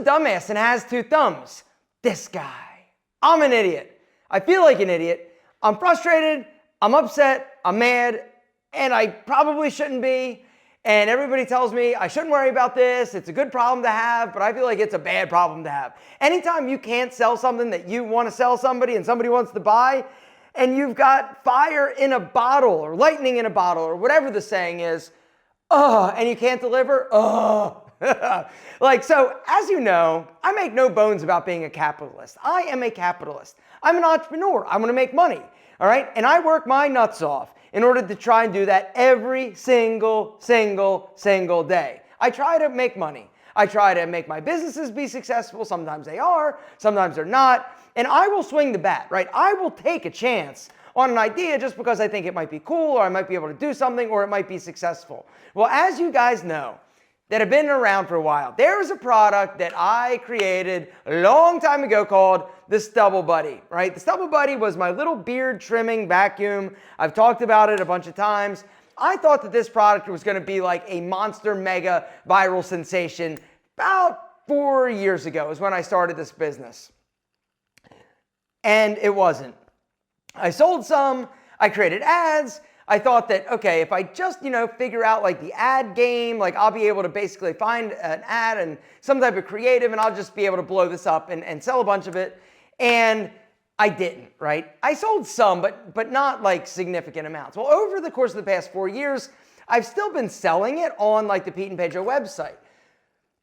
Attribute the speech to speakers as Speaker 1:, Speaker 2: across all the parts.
Speaker 1: a dumbass and has two thumbs? This guy. I'm an idiot. I feel like an idiot. I'm frustrated. I'm upset. I'm mad. And I probably shouldn't be. And everybody tells me I shouldn't worry about this. It's a good problem to have, but I feel like it's a bad problem to have. Anytime you can't sell something that you want to sell somebody and somebody wants to buy, and you've got fire in a bottle or lightning in a bottle or whatever the saying is, and you can't deliver, Like, so as you know, I make no bones about being a capitalist. I am a capitalist. I'm an entrepreneur. I want to make money, all right? And I work my nuts off in order to try and do that every single day. I try to make money. I try to make my businesses be successful. Sometimes they are, sometimes they're not. And I will swing the bat, right? I will take a chance on an idea just because I think it might be cool or I might be able to do something or it might be successful. Well, as you guys know, that have been around for a while, there's a product that I created a long time ago called the Stubble Buddy, right? The Stubble Buddy was my little beard trimming vacuum. I've talked about it a bunch of times. I thought that this product was going to be like a monster mega viral sensation about 4 years ago is when I started this business. And it wasn't. I sold some, I created ads. I thought that, okay, if I just, figure out like the ad game, like I'll be able to basically find an ad and some type of creative and I'll just be able to blow this up and sell a bunch of it. And I didn't, right? I sold some, but not like significant amounts. Well, over the course of the past 4 years, I've still been selling it on like the Pete and Pedro website.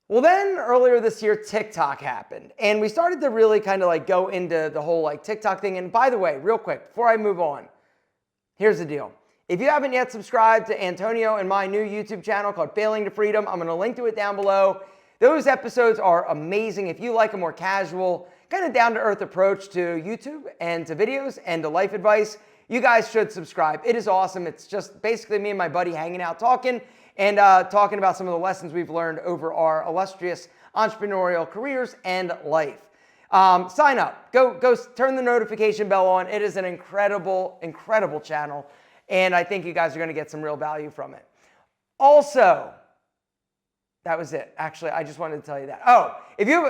Speaker 1: Well, then earlier this year, TikTok happened and we started to really kind of like go into the whole like TikTok thing. And by the way, real quick, before I move on, here's the deal. If you haven't yet subscribed to Antonio and my new YouTube channel called Failing to Freedom, I'm going to link to it down below. Those episodes are amazing. If you like a more casual, kind of down-to-earth approach to YouTube and to videos and to life advice, you guys should subscribe. It is awesome. It's just basically me and my buddy hanging out talking and talking about some of the lessons we've learned over our illustrious entrepreneurial careers and life. Sign up. Go turn the notification bell on. It is an incredible, incredible channel. And I think you guys are going to get some real value from it. Also, that was it. Actually, I just wanted to tell you that. Oh, if you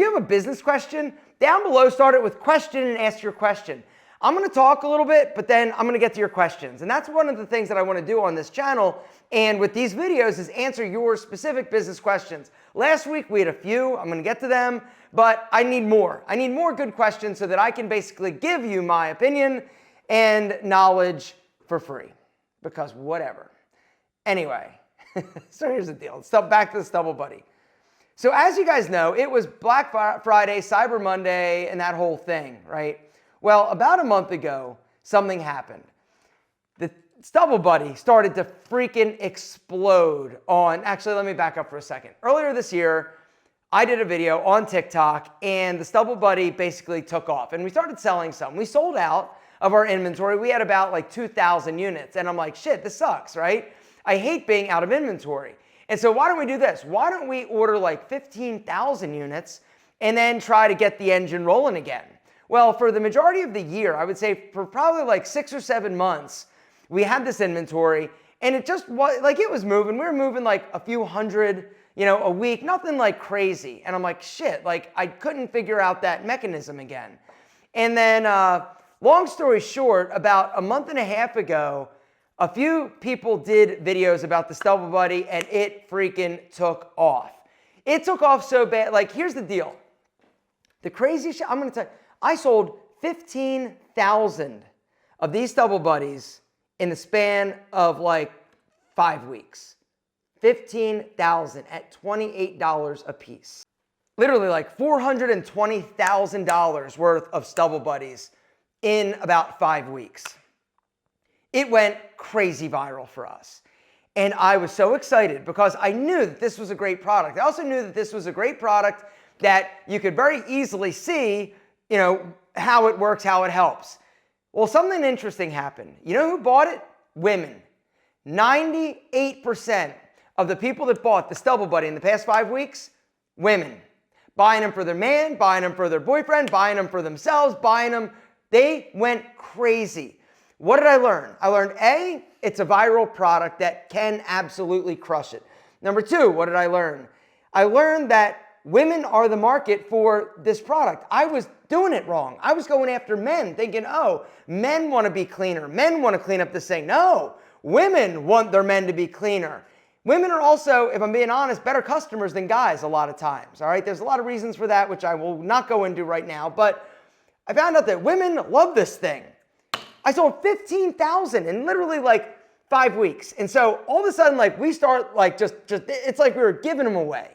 Speaker 1: have a business question, down below, start it with question and ask your question. I'm going to talk a little bit, but then I'm going to get to your questions. And that's one of the things that I want to do on this channel and with these videos is answer your specific business questions. Last week, we had a few. I'm going to get to them, but I need more. I need more good questions so that I can basically give you my opinion and knowledge for free, because whatever. Anyway, so here's the deal. Back to the Stubble Buddy. So as you guys know, it was Black Friday, Cyber Monday, and that whole thing, right? Well, about a month ago, something happened. The Stubble Buddy started to freaking explode on, actually, let me back up for a second. Earlier this year, I did a video on TikTok, and the Stubble Buddy basically took off, and we started selling some. We sold out of our inventory. We had about like 2,000 units. And I'm like, shit, this sucks, right? I hate being out of inventory. And so why don't we do this? Why don't we order like 15,000 units and then try to get the engine rolling again? Well, for the majority of the year, I would say for probably like 6 or 7 months, we had this inventory and it just was like, it was moving. We were moving like a few hundred, a week, nothing like crazy. And I'm like, shit, like I couldn't figure out that mechanism again. And then, long story short, about a month and a half ago, a few people did videos about the Stubble Buddy and it freaking took off. It took off so bad. Like, here's the deal. The craziest shit, I'm going to tell you, I sold 15,000 of these Stubble Buddies in the span of like 5 weeks. 15,000 at $28 a piece. Literally like $420,000 worth of Stubble Buddies in about 5 weeks. It went crazy viral for us. And I was so excited because I knew that this was a great product. I also knew that this was a great product that you could very easily see, how it works, how it helps. Well, something interesting happened. You know who bought it? Women. 98% of the people that bought the Stubble Buddy in the past 5 weeks, women. Buying them for their man, buying them for their boyfriend, buying them for themselves, buying them. They went crazy. What did I learn? I learned A, it's a viral product that can absolutely crush it. Number two, what did I learn? I learned that women are the market for this product. I was doing it wrong. I was going after men thinking, oh, men want to be cleaner. Men want to clean up this thing. No, women want their men to be cleaner. Women are also, if I'm being honest, better customers than guys a lot of times, all right? There's a lot of reasons for that, which I will not go into right now, but I found out that women love this thing. I sold 15,000 in literally like 5 weeks. And so all of a sudden, like we start like just it's like we were giving them away.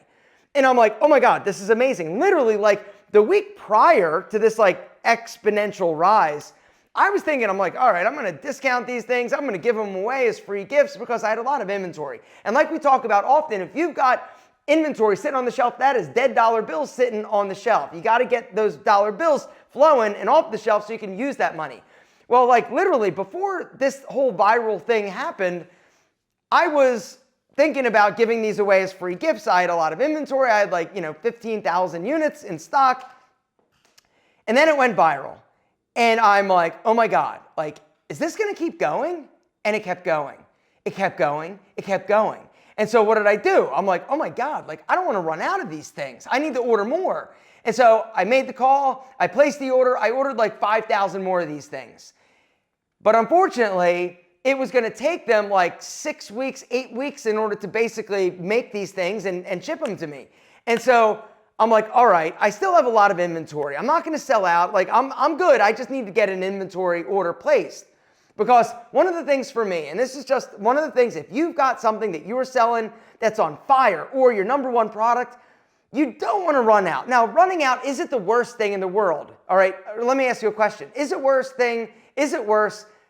Speaker 1: And I'm like, oh my God, this is amazing. Literally like the week prior to this like exponential rise, I was thinking, I'm like, all right, I'm going to discount these things. I'm going to give them away as free gifts because I had a lot of inventory. And like we talk about often, if you've got inventory sitting on the shelf, that is dead dollar bills sitting on the shelf. You got to get those dollar bills flowing and off the shelf so you can use that money. Well, like literally before this whole viral thing happened, I was thinking about giving these away as free gifts. I had a lot of inventory. I had like, 15,000 units in stock. And then it went viral. And I'm like, oh my God, like, is this going to keep going? And it kept going. It kept going. It kept going. And so what did I do? I'm like, oh my God, like, I don't want to run out of these things. I need to order more. And so I made the call. I placed the order. I ordered like 5,000 more of these things. But unfortunately, it was going to take them like 6 weeks, 8 weeks in order to basically make these things and ship them to me. And so I'm like, all right, I still have a lot of inventory. I'm not going to sell out. Like I'm good. I just need to get an inventory order placed. Because one of the things for me, and this is just one of the things, if you've got something that you're selling that's on fire or your number one product, you don't want to run out. Now, running out isn't the worst thing in the world. All right, let me ask you a question. Is it worse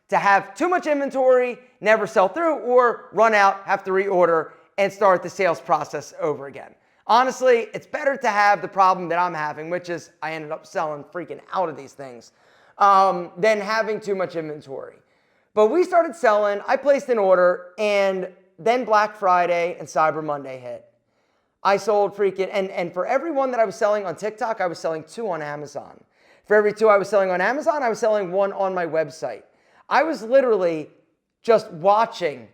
Speaker 1: to have too much inventory, never sell through, or run out, have to reorder, and start the sales process over again? Honestly, it's better to have the problem that I'm having, which is I ended up selling freaking out of these things, than having too much inventory. But we started selling, I placed an order, and then Black Friday and Cyber Monday hit. I sold freaking, and for every one that I was selling on TikTok, I was selling 2 on Amazon. For every 2 I was selling on Amazon, I was selling 1 on my website. I was literally just watching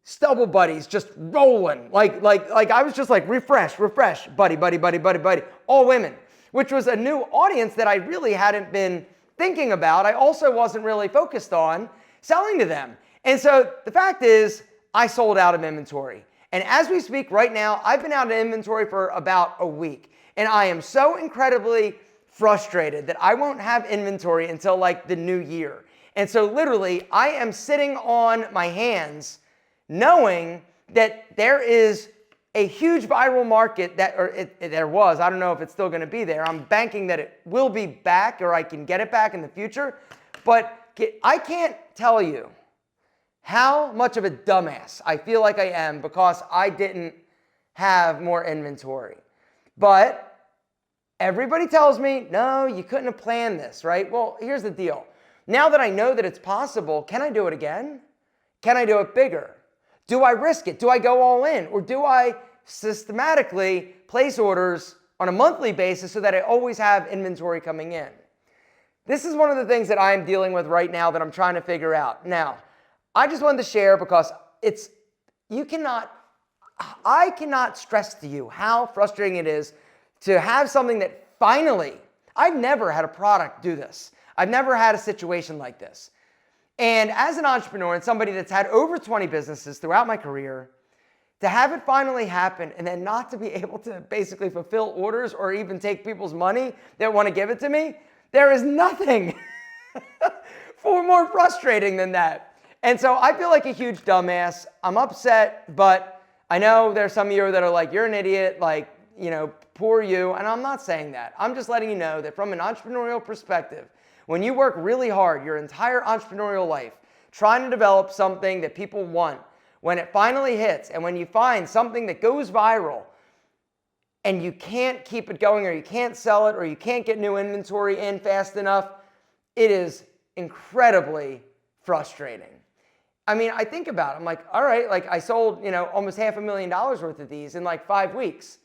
Speaker 1: Stubble buddies just rolling. Like I was just like, refresh, buddy, all women, which was a new audience that I really hadn't been thinking about. I also wasn't really focused on selling to them. And so the fact is, I sold out of inventory. And as we speak right now, I've been out of inventory for about a week. And I am so incredibly frustrated that I won't have inventory until like the new year. And so literally, I am sitting on my hands knowing that there is a huge viral market there was. I don't know if it's still going to be there. I'm banking that it will be back or I can get it back in the future. But I can't tell you how much of a dumbass I feel like I am because I didn't have more inventory. But everybody tells me, no, you couldn't have planned this, right? Well, here's the deal. Now that I know that it's possible, can I do it again? Can I do it bigger? Do I risk it? Do I go all in? Or do I systematically place orders on a monthly basis so that I always have inventory coming in? This is one of the things that I'm dealing with right now that I'm trying to figure out. Now, I just wanted to share because I cannot stress to you how frustrating it is to have something that finally, I've never had a product do this. I've never had a situation like this. And as an entrepreneur and somebody that's had over 20 businesses throughout my career, to have it finally happen and then not to be able to basically fulfill orders or even take people's money that want to give it to me, there is nothing more frustrating than that. And so I feel like a huge dumbass. I'm upset, but I know there's some of you that are like, you're an idiot, like, poor you. And I'm not saying that. I'm just letting you know that from an entrepreneurial perspective, when you work really hard your entire entrepreneurial life, trying to develop something that people want, when it finally hits and when you find something that goes viral and you can't keep it going or you can't sell it or you can't get new inventory in fast enough, it is incredibly frustrating. I mean, I think about it. I'm like, all right, like I sold, almost $500,000 worth of these in like 5 weeks.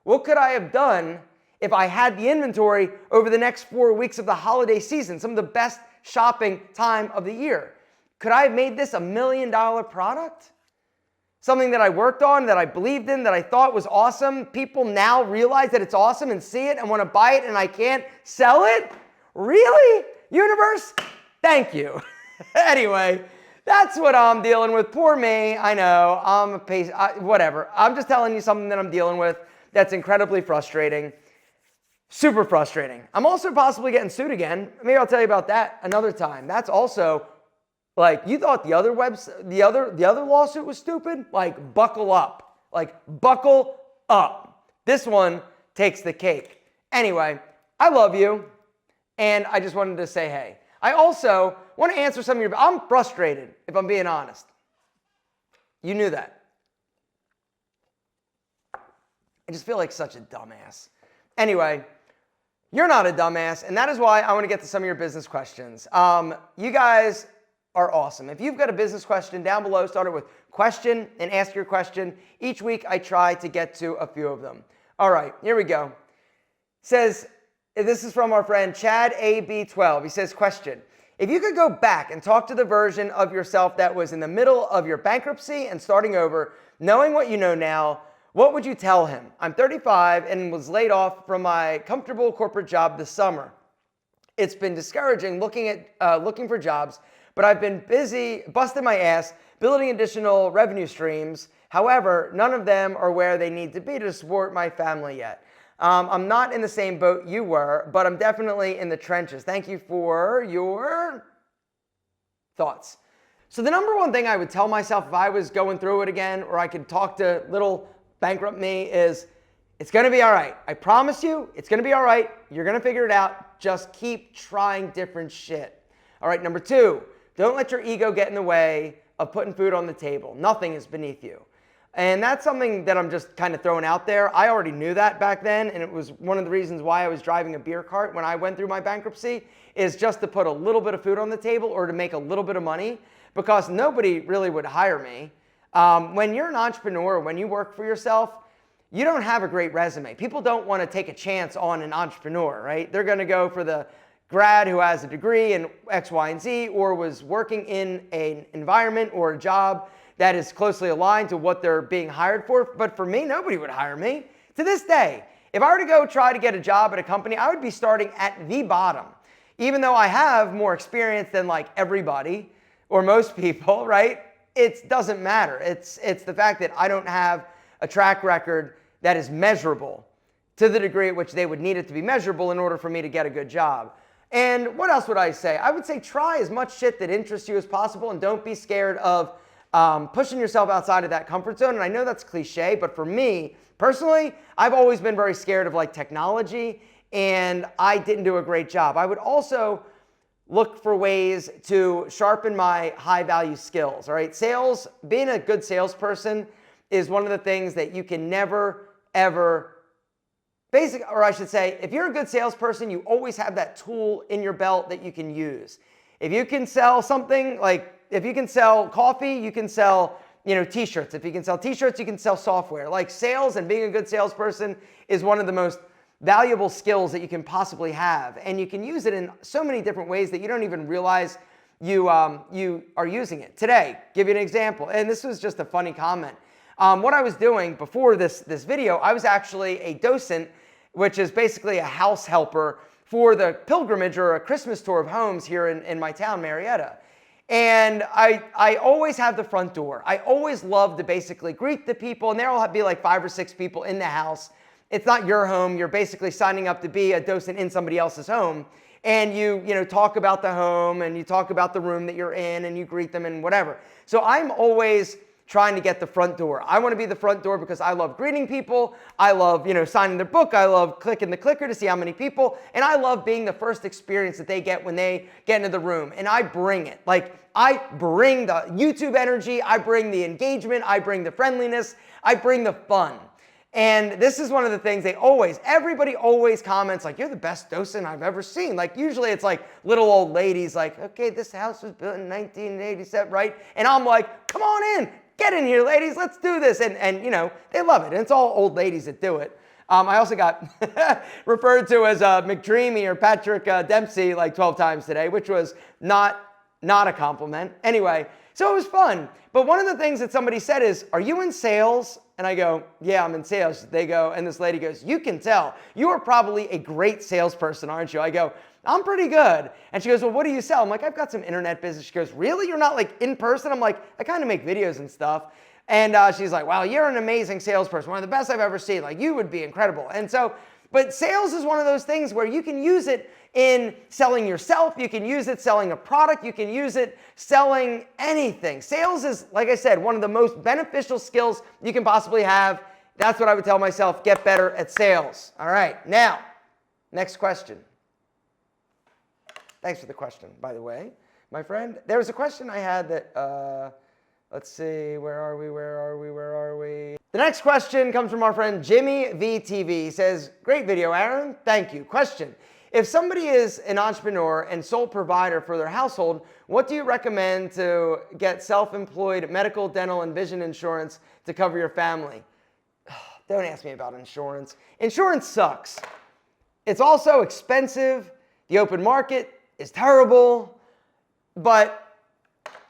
Speaker 1: What could I have done if I had the inventory over the next 4 weeks of the holiday season, some of the best shopping time of the year? Could I have made this $1 million product? something that I worked on, that I believed in, that I thought was awesome, people now realize that it's awesome and see it and want to buy it and I can't sell it? Really? Universe? Thank you. Anyway, that's what I'm dealing with. Poor me. I know. I'm a pace. Whatever. I'm just telling you something that I'm dealing with that's incredibly frustrating. Super frustrating. I'm also possibly getting sued again. Maybe I'll tell you about that another time. That's also like, you thought the other lawsuit was stupid? Like, buckle up. Like, buckle up. This one takes the cake. Anyway, I love you. And I just wanted to say, hey. I also want to answer some of your... I'm frustrated, if I'm being honest. You knew that. I just feel like such a dumbass. Anyway, you're not a dumbass, and that is why I want to get to some of your business questions. You guys are awesome. If you've got a business question down below, start it with question and ask your question. Each week, I try to get to a few of them. All right, here we go. It says... This is from our friend Chad AB12. He says, question, if you could go back and talk to the version of yourself that was in the middle of your bankruptcy and starting over, knowing what you know now, what would you tell him? I'm 35 and was laid off from my comfortable corporate job this summer. It's been discouraging looking for jobs, but I've been busy busting my ass building additional revenue streams. However, none of them are where they need to be to support my family yet. I'm not in the same boat you were, but I'm definitely in the trenches. Thank you for your thoughts. So the number one thing I would tell myself if I was going through it again, or I could talk to little bankrupt me, is it's going to be all right. I promise you, it's going to be all right. You're going to figure it out. Just keep trying different shit. All right, number two, don't let your ego get in the way of putting food on the table. Nothing is beneath you. And that's something that I'm just kind of throwing out there. I already knew that back then, and it was one of the reasons why I was driving a beer cart when I went through my bankruptcy, is just to put a little bit of food on the table or to make a little bit of money, because nobody really would hire me. When you're an entrepreneur, when you work for yourself, you don't have a great resume. People don't want to take a chance on an entrepreneur, right? They're going to go for the grad who has a degree in X, Y, and Z, or was working in an environment or a job that is closely aligned to what they're being hired for. But for me, nobody would hire me. To this day, if I were to go try to get a job at a company, I would be starting at the bottom. Even though I have more experience than like everybody or most people, right? It doesn't matter. It's the fact that I don't have a track record that is measurable to the degree at which they would need it to be measurable in order for me to get a good job. And what else would I say? I would say try as much shit that interests you as possible, and don't be scared of pushing yourself outside of that comfort zone. And I know that's cliche, but for me personally, I've always been very scared of like technology, and I didn't do a great job. I would also look for ways to sharpen my high value skills. All right, sales, being a good salesperson is one of the things that you can never ever or I should say, if you're a good salesperson, you always have that tool in your belt that you can use. If you can sell something, like if you can sell coffee, you can sell, t-shirts. If you can sell t-shirts, you can sell software. Like sales and being a good salesperson is one of the most valuable skills that you can possibly have. And you can use it in so many different ways that you don't even realize you are using it. Today, give you an example. And this was just a funny comment. What I was doing before this video, I was actually a docent, which is basically a house helper for the pilgrimage or a Christmas tour of homes here in my town, Marietta. And I always have the front door. I always love to basically greet the people, and there'll be like 5 or 6 people in the house. It's not your home. You're basically signing up to be a docent in somebody else's home. And you talk about the home, and you talk about the room that you're in, and you greet them and whatever. So I'm always trying to get the front door. I want to be the front door because I love greeting people. I love, signing their book. I love clicking the clicker to see how many people. And I love being the first experience that they get when they get into the room. And I bring it. Like, I bring the YouTube energy. I bring the engagement. I bring the friendliness. I bring the fun. And this is one of the things everybody always comments like, you're the best docent I've ever seen. Like usually it's like little old ladies like, okay, this house was built in 1987, right? And I'm like, come on in, get in here ladies, let's do this. And they love it. And it's all old ladies that do it. I also got referred to as McDreamy or Patrick Dempsey like 12 times today, which was not Not a compliment. Anyway, so it was fun. But one of the things that somebody said is, are you in sales? And I go, yeah, I'm in sales. They go, and this lady goes, you can tell. You are probably a great salesperson, aren't you? I go, I'm pretty good. And she goes, well, what do you sell? I'm like, I've got some internet business. She goes, really? You're not like in person? I'm like, I kind of make videos and stuff. And she's like, wow, you're an amazing salesperson. One of the best I've ever seen. Like, you would be incredible. And so, but sales is one of those things where you can use it in selling yourself. You can use it selling a product. You can use it selling anything. Sales is, like I said, one of the most beneficial skills you can possibly have. That's what I would tell myself, get better at sales. All right, now, next question. Thanks for the question, by the way, my friend. There was a question I had that, let's see, where are we? The next question comes from our friend Jimmy VTV. He says, great video, Aaron. Thank you. Question. If somebody is an entrepreneur and sole provider for their household, what do you recommend to get self-employed medical, dental, and vision insurance to cover your family? Don't ask me about insurance. Insurance sucks. It's also expensive. The open market is terrible. But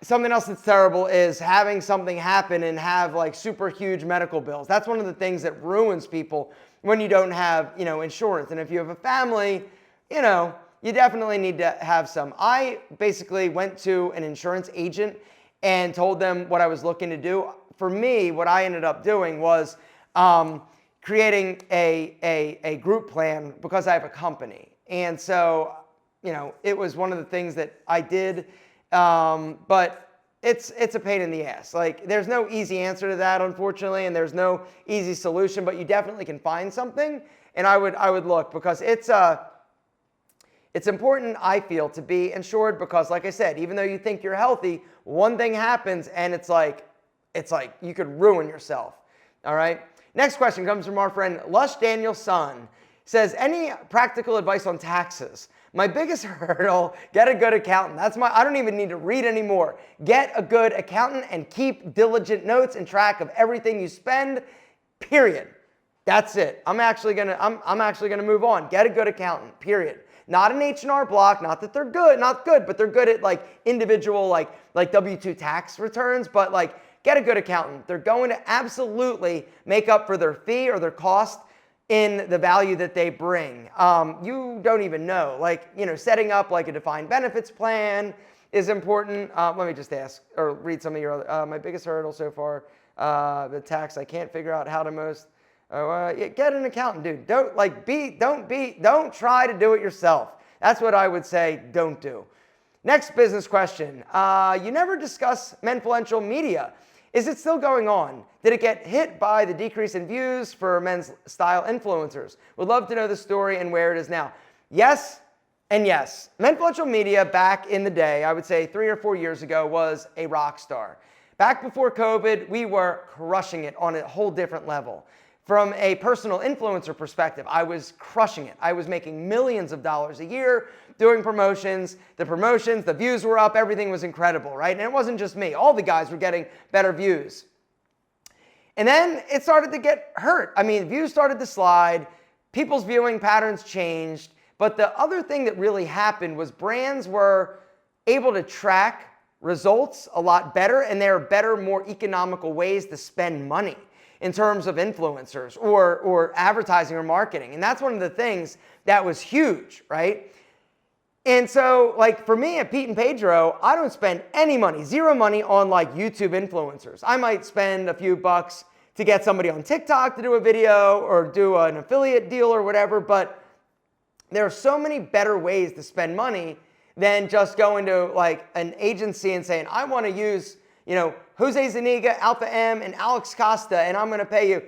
Speaker 1: something else that's terrible is having something happen and have like super huge medical bills. That's one of the things that ruins people when you don't have, insurance. And if you have a family, you definitely need to have some. I basically went to an insurance agent and told them what I was looking to do. For me, what I ended up doing was creating a group plan because I have a company. And so, it was one of the things that I did, but it's a pain in the ass. Like, there's no easy answer to that, unfortunately, and there's no easy solution, but you definitely can find something. And I would look, because it's important, I feel, to be insured, because like I said, even though you think you're healthy, one thing happens and it's like you could ruin yourself. All right. Next question comes from our friend Lush Daniel Son. Says, any practical advice on taxes? My biggest hurdle, get a good accountant. I don't even need to read anymore. Get a good accountant and keep diligent notes and track of everything you spend, period. That's it. I'm actually gonna move on. Get a good accountant, period. Not an H&R Block, not that they're good, but they're good at like individual like W-2 tax returns, but like get a good accountant. They're going to absolutely make up for their fee or their cost in the value that they bring. You don't even know, setting up like a defined benefits plan is important. Let me just ask or read some of your other, my biggest hurdle so far, the tax, I can't figure out how to most. Get an accountant, dude. Don't try to do it yourself. That's what I would say, don't do. Next business question. You never discuss Menfluential Media. Is it still going on? Did it get hit by the decrease in views for men's style influencers? Would love to know the story and where it is now. Yes and yes. Menfluential Media back in the day, I would say 3 or 4 years ago, was a rock star. Back before COVID, we were crushing it on a whole different level. From a personal influencer perspective, I was crushing it. I was making millions of dollars a year doing promotions. The views were up, everything was incredible, right? And it wasn't just me. All the guys were getting better views. And then it started to get hurt. Views started to slide, people's viewing patterns changed, but the other thing that really happened was brands were able to track results a lot better, and there are better, more economical ways to spend money in terms of influencers or advertising or marketing. And that's one of the things that was huge, right? And so, for me at Pete and Pedro, I don't spend any money, zero money on YouTube influencers. I might spend a few bucks to get somebody on TikTok to do a video or do an affiliate deal or whatever, but there are so many better ways to spend money than just going to an agency and saying, I want to use Jose Zuniga, Alpha M, and Alex Costa, and I'm going to pay you,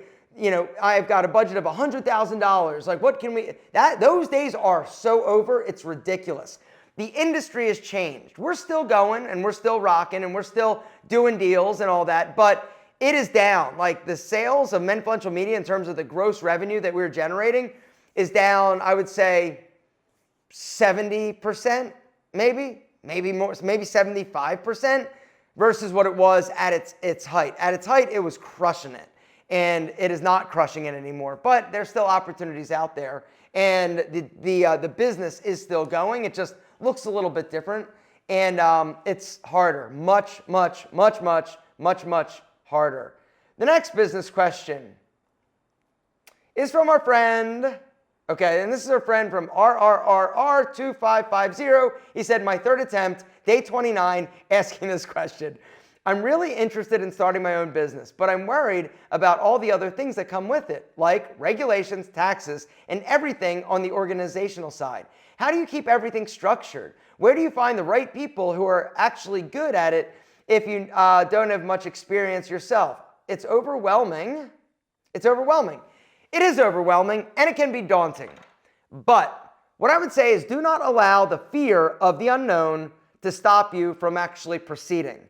Speaker 1: I've got a budget of $100,000. What can we, those days are so over, it's ridiculous. The industry has changed. We're still going, and we're still rocking, and we're still doing deals and all that, but it is down. The sales of Menfluential Media in terms of the gross revenue that we're generating is down, I would say, 70%, maybe more, maybe 75%. Versus what it was at its height. At its height, it was crushing it. And it is not crushing it anymore. But there's still opportunities out there. And the business is still going. It just looks a little bit different. And it's harder, much harder. The next business question is from our friend, okay, and this is our friend from RRRR2550. He said, my third attempt, day 29, asking this question. I'm really interested in starting my own business, but I'm worried about all the other things that come with it, like regulations, taxes, and everything on the organizational side. How do you keep everything structured? Where do you find the right people who are actually good at it if you don't have much experience yourself? It's overwhelming. It's overwhelming. It is overwhelming, and it can be daunting. But what I would say is do not allow the fear of the unknown to stop you from actually proceeding.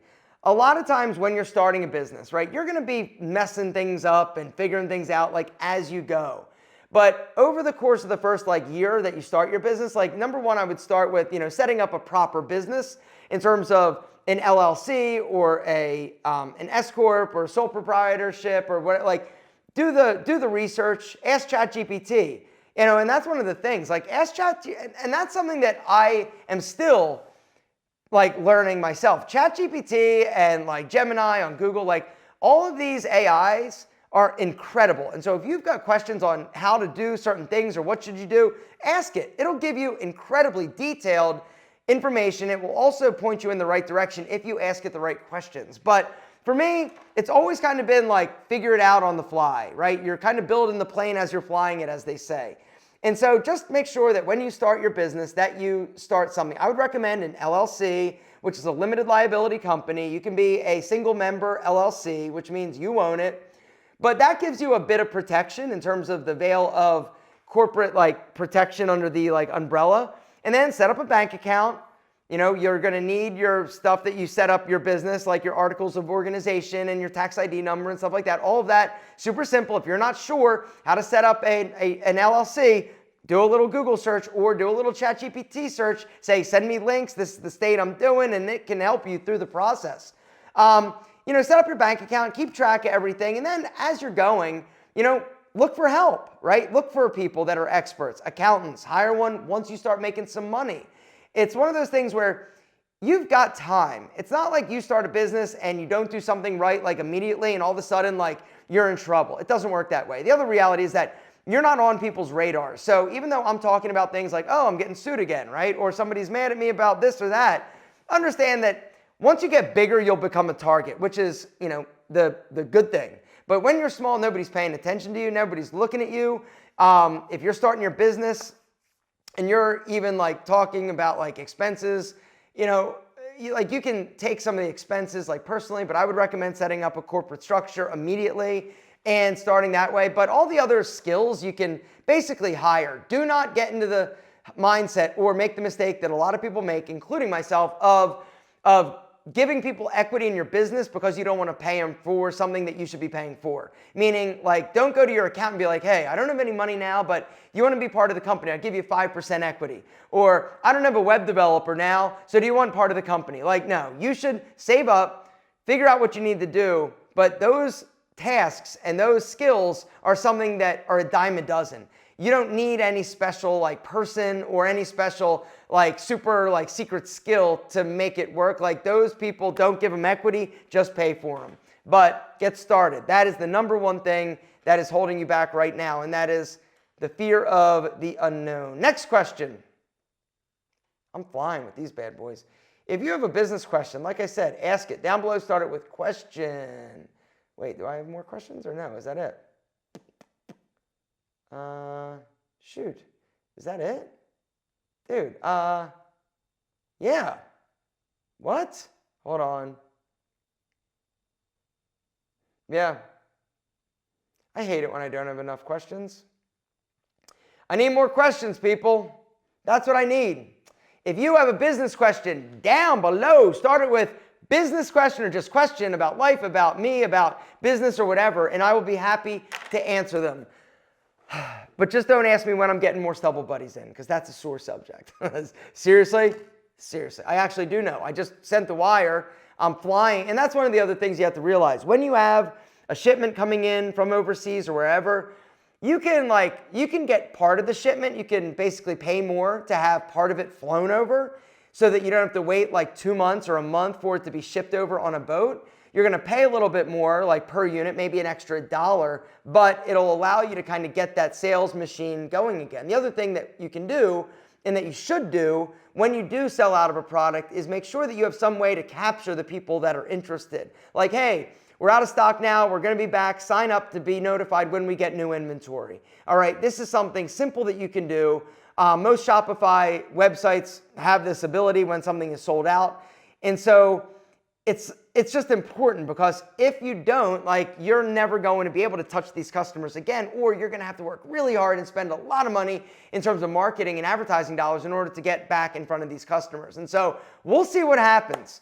Speaker 1: A lot of times when you're starting a business, right, you're going to be messing things up and figuring things out like as you go. But over the course of the first year that you start your business, number one, I would start with, setting up a proper business in terms of an LLC or an S corp or a sole proprietorship or what, do the research, ask ChatGPT, and that's one of the things, ask ChatGPT, and that's something that I am still learning myself. ChatGPT and Gemini on Google, all of these AIs are incredible. And so if you've got questions on how to do certain things or what should you do, ask it. It'll give you incredibly detailed information. It will also point you in the right direction if you ask it the right questions. But for me, it's always kind of been figure it out on the fly, right? You're kind of building the plane as you're flying it, as they say. And so just make sure that when you start your business that you start something. I would recommend an LLC, which is a limited liability company. You can be a single member LLC, which means you own it. But that gives you a bit of protection in terms of the veil of corporate protection under the umbrella. And then set up a bank account. You're going to need your stuff that you set up your business, like your articles of organization and your tax ID number and stuff like that. All of that, super simple. If you're not sure how to set up an LLC, do a little Google search or do a little ChatGPT search. Say, send me links. This is the state I'm doing, and it can help you through the process. Set up your bank account, keep track of everything, and then as you're going, look for help, right? Look for people that are experts, accountants. Hire one once you start making some money. It's one of those things where you've got time. It's not like you start a business and you don't do something right immediately and all of a sudden you're in trouble. It doesn't work that way. The other reality is that you're not on people's radars. So even though I'm talking about things like, oh, I'm getting sued again, right? Or somebody's mad at me about this or that, understand that once you get bigger, you'll become a target, which is, the good thing. But when you're small, nobody's paying attention to you. Nobody's looking at you. If you're starting your business, and you're even talking about expenses, you can take some of the expenses personally, but I would recommend setting up a corporate structure immediately and starting that way. But all the other skills you can basically hire. Do not get into the mindset or make the mistake that a lot of people make, including myself, of giving people equity in your business because you don't want to pay them for something that you should be paying for. Meaning, don't go to your accountant and be like, hey, I don't have any money now, but you want to be part of the company, I'll give you 5% equity. Or I don't have a web developer now, so do you want part of the company? No, you should save up, figure out what you need to do, but those tasks and those skills are something that are a dime a dozen. You don't need any special person or any special super secret skill to make it work. Those people, don't give them equity, just pay for them. But get started. That is the number one thing that is holding you back right now, and that is the fear of the unknown. Next question. I'm flying with these bad boys. If you have a business question, like I said, ask it. Down below, start it with question. Wait, do I have more questions or no? Is that it? Shoot. Is that it? Dude, yeah. What? Hold on. Yeah. I hate it when I don't have enough questions. I need more questions, people. That's what I need. If you have a business question, down below, start it with business question or just question about life, about me, about business or whatever, and I will be happy to answer them. But just don't ask me when I'm getting more Stubble Buddies in, because that's a sore subject. Seriously? Seriously. I actually do know. I just sent the wire. I'm flying. And that's one of the other things you have to realize. When you have a shipment coming in from overseas or wherever, you can get part of the shipment. You can basically pay more to have part of it flown over. so that you don't have to wait like 2 months or a month for it to be shipped over on a boat. You're going to pay a little bit more, like per unit, maybe an extra $1, but it'll allow you to kind of get that sales machine going again. The other thing that you can do and that you should do when you do sell out of a product is make sure that you have some way to capture the people that are interested. Like, hey, we're out of stock now, we're going to be back, sign up to be notified when we get new inventory. All right, this is something simple that you can do. Most Shopify websites have this ability when something is sold out. And so it's just important, because if you don't, like, you're never going to be able to touch these customers again, or you're going to have to work really hard and spend a lot of money in terms of marketing and advertising dollars in order to get back in front of these customers. And so we'll see what happens.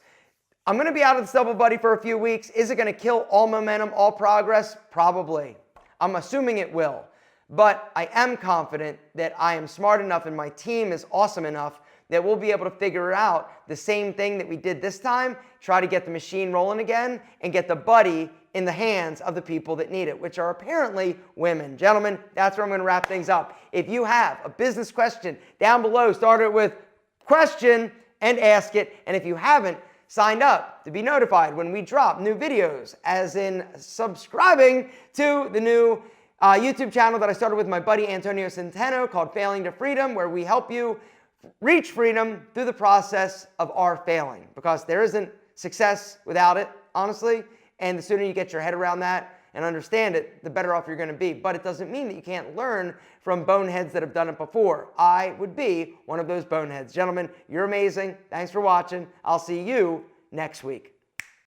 Speaker 1: I'm going to be out of the Stubble Buddy for a few weeks. Is it going to kill all momentum, all progress? Probably. I'm assuming it will. But I am confident that I am smart enough and my team is awesome enough that we'll be able to figure out the same thing that we did this time, try to get the machine rolling again, and get the buddy in the hands of the people that need it, which are apparently women. Gentlemen, that's where I'm going to wrap things up. If you have a business question, down below, start it with question and ask it. And if you haven't signed up to be notified when we drop new videos, as in subscribing to the new YouTube channel that I started with my buddy Antonio Centeno called Failing to Freedom, where we help you reach freedom through the process of our failing, because there isn't success without it, honestly. And the sooner you get your head around that and understand it, the better off you're going to be. But it doesn't mean that you can't learn from boneheads that have done it before. I would be one of those boneheads. Gentlemen, you're amazing. Thanks for watching. I'll see you next week.